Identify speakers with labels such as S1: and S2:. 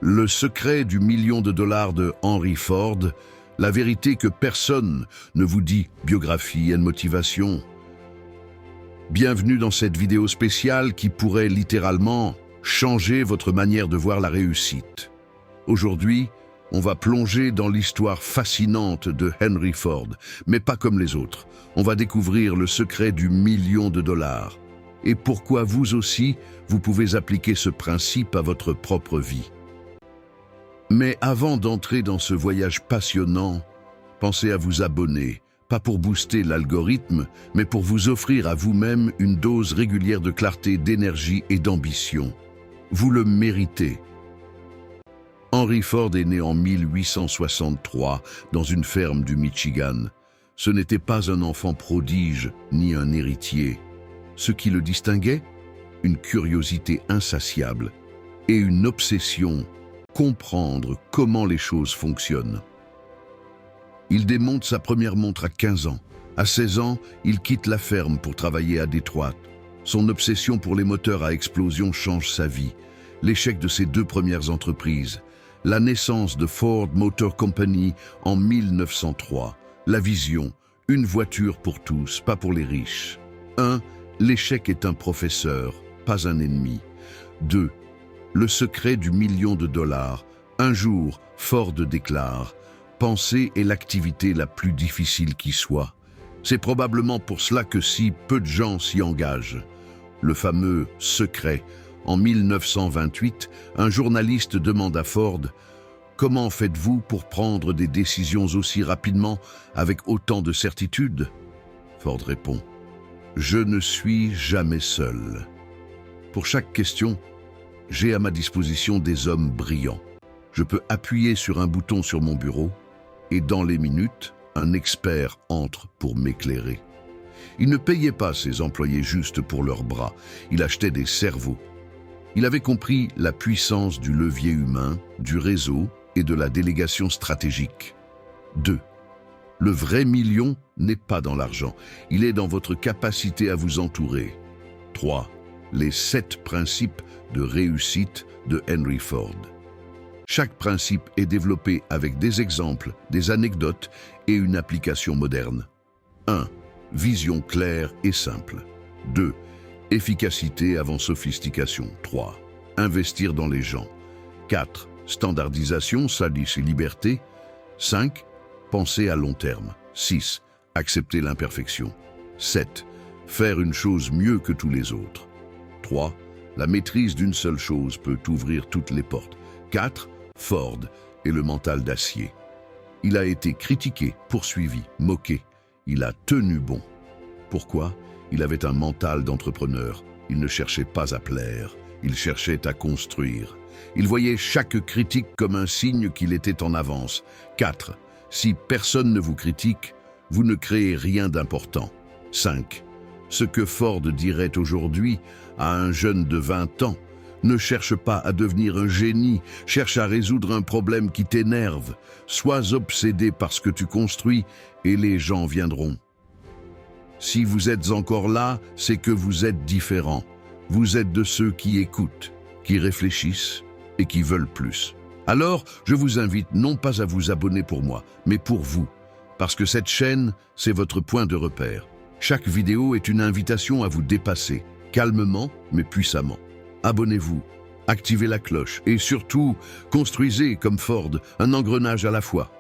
S1: Le secret du $1 000 000 de Henry Ford, la vérité que personne ne vous dit, biographie et motivation. Bienvenue dans cette vidéo spéciale qui pourrait littéralement changer votre manière de voir la réussite. Aujourd'hui, on va plonger dans l'histoire fascinante de Henry Ford, mais pas comme les autres. On va découvrir le secret du $1 000 000 et pourquoi vous aussi, vous pouvez appliquer ce principe à votre propre vie. Mais avant d'entrer dans ce voyage passionnant, pensez à vous abonner, pas pour booster l'algorithme, mais pour vous offrir à vous-même une dose régulière de clarté, d'énergie et d'ambition. Vous le méritez. Henry Ford est né en 1863 dans une ferme du Michigan. Ce n'était pas un enfant prodige ni un héritier. Ce qui le distinguait, une curiosité insatiable et une obsession, comprendre comment les choses fonctionnent. Il démonte sa première montre à 15 ans. À 16 ans, il quitte la ferme pour travailler à Détroit. Son obsession pour les moteurs à explosion change sa vie. L'échec de ses 2 premières entreprises. La naissance de Ford Motor Company en 1903. La vision, une voiture pour tous, pas pour les riches. 1. L'échec est un professeur, pas un ennemi. 2. Le secret du $1 000 000. Un jour, Ford déclare « Penser est l'activité la plus difficile qui soit. C'est probablement pour cela que si peu de gens s'y engagent. » Le fameux « secret ». En 1928, un journaliste demande à Ford « Comment faites-vous pour prendre des décisions aussi rapidement, avec autant de certitude ?» Ford répond « Je ne suis jamais seul. » Pour chaque question, j'ai à ma disposition des hommes brillants. Je peux appuyer sur un bouton sur mon bureau et dans les minutes, un expert entre pour m'éclairer. Il ne payait pas ses employés juste pour leurs bras, il achetait des cerveaux. Il avait compris la puissance du levier humain, du réseau et de la délégation stratégique. 2. Le vrai million n'est pas dans l'argent, il est dans votre capacité à vous entourer. 3. Les 7 principes de réussite de Henry Ford. Chaque principe est développé avec des exemples, des anecdotes et une application moderne. 1. Vision claire et simple. 2. Efficacité avant sophistication. 3. Investir dans les gens. 4. Standardisation, salice et liberté. 5. Penser à long terme. 6. Accepter l'imperfection. 7. Faire une chose mieux que tous les autres. 3. La maîtrise d'une seule chose peut ouvrir toutes les portes. 4. Ford et le mental d'acier. Il a été critiqué, poursuivi, moqué. Il a tenu bon. Pourquoi ? Il avait un mental d'entrepreneur. Il ne cherchait pas à plaire. Il cherchait à construire. Il voyait chaque critique comme un signe qu'il était en avance. 4. Si personne ne vous critique, vous ne créez rien d'important. 5. Ce que Ford dirait aujourd'hui à un jeune de 20 ans, ne cherche pas à devenir un génie, cherche à résoudre un problème qui t'énerve. Sois obsédé par ce que tu construis et les gens viendront. Si vous êtes encore là, c'est que vous êtes différent. Vous êtes de ceux qui écoutent, qui réfléchissent et qui veulent plus. Alors, je vous invite non pas à vous abonner pour moi, mais pour vous. Parce que cette chaîne, c'est votre point de repère. Chaque vidéo est une invitation à vous dépasser, calmement mais puissamment. Abonnez-vous, activez la cloche et surtout, construisez comme Ford un engrenage à la fois.